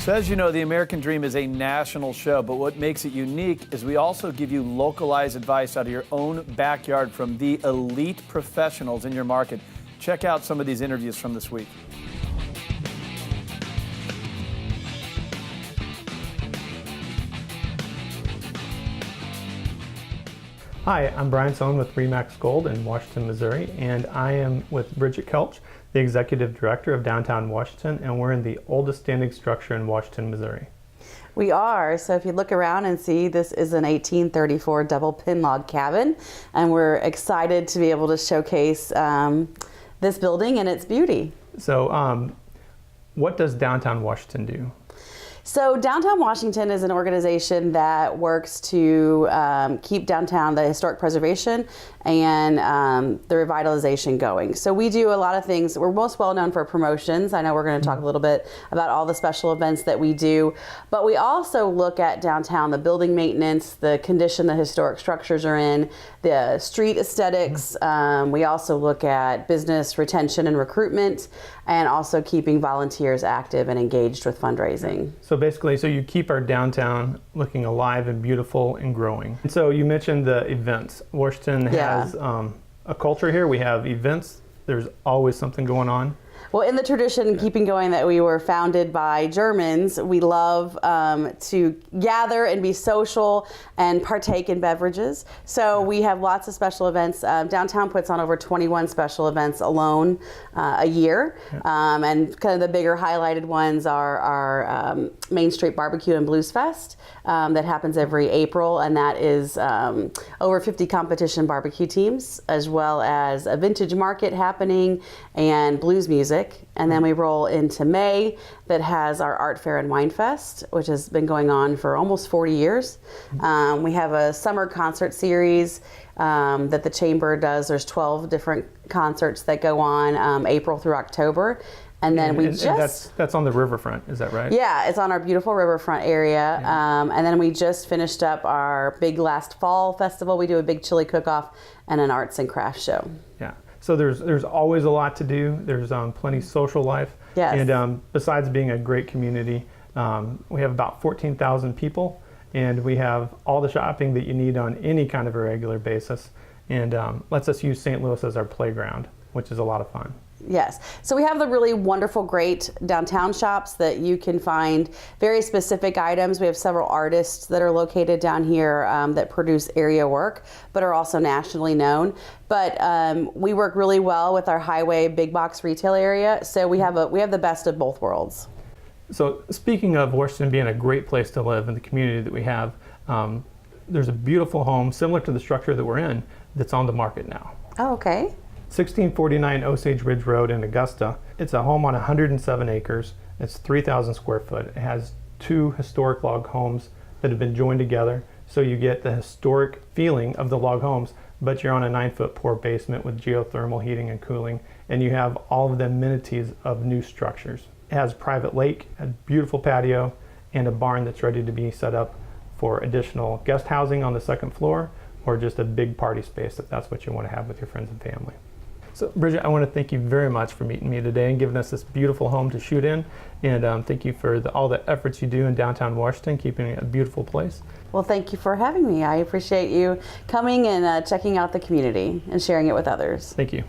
So as you know, the American Dream is a national show, but what makes it unique is we also give you localized advice out of your own backyard from the elite professionals in your market. Check out some of these interviews from this week. Hi, I'm Brian Sohn with Remax Gold in Washington, Missouri, and I am with Bridget Kelch, the Executive Director of Downtown Washington, and we're in the oldest standing structure in Washington, Missouri. We are. So if you look around and see, this is an 1834 double pin log cabin, and we're excited to be able to showcase this building and its beauty. So what does Downtown Washington do? So Downtown Washington is an organization that works to keep downtown, the historic preservation and the revitalization going. So we do a lot of things. We're most well known for promotions. I know we're going to talk a little bit about all the special events that we do, but we also look at downtown, the building maintenance, the condition the historic structures are in, the street aesthetics. We also look at business retention and recruitment, and also keeping volunteers active and engaged with fundraising. So basically, you keep our downtown looking alive and beautiful and growing. And so you mentioned the events. Washington has a culture here. We have events. There's always something going on. Well, in the tradition, keeping going, that we were founded by Germans, we love to gather and be social and partake in beverages. So we have lots of special events. Downtown puts on over 21 special events alone a year. And kind of the bigger highlighted ones are our Main Street Barbecue and Blues Fest that happens every April. And that is over 50 competition barbecue teams, as well as a vintage market happening and blues music. And then we roll into May, that has our Art Fair and Wine Fest, which has been going on for almost 40 years. We have a summer concert series that the Chamber does. There's 12 different concerts that go on April through October. And then that's on the riverfront, is that right? Yeah, it's on our beautiful riverfront area. And then we just finished up our big last fall festival. We do a big chili cook-off and an arts and crafts show. Yeah. So there's always a lot to do. There's plenty of social life. Yes. And besides being a great community, we have about 14,000 people, and we have all the shopping that you need on any kind of a regular basis, and lets us use St. Louis as our playground, which is a lot of fun. Yes. So we have the really wonderful, great downtown shops that you can find very specific items. We have several artists that are located down here that produce area work, but are also nationally known. But we work really well with our highway big box retail area. So we have the best of both worlds. So speaking of Washington being a great place to live and the community that we have, there's a beautiful home similar to the structure that we're in that's on the market now. Oh, okay. 1649 Osage Ridge Road in Augusta. It's a home on 107 acres. It's 3,000 square foot. It has 2 historic log homes that have been joined together, so you get the historic feeling of the log homes, but you're on a 9-foot pour basement with geothermal heating and cooling, and you have all of the amenities of new structures. It has a private lake, a beautiful patio, and a barn that's ready to be set up for additional guest housing on the 2nd floor, or just a big party space if that's what you want to have with your friends and family. So Bridget, I want to thank you very much for meeting me today and giving us this beautiful home to shoot in. And thank you for all the efforts you do in downtown Washington, keeping it a beautiful place. Well, thank you for having me. I appreciate you coming and checking out the community and sharing it with others. Thank you.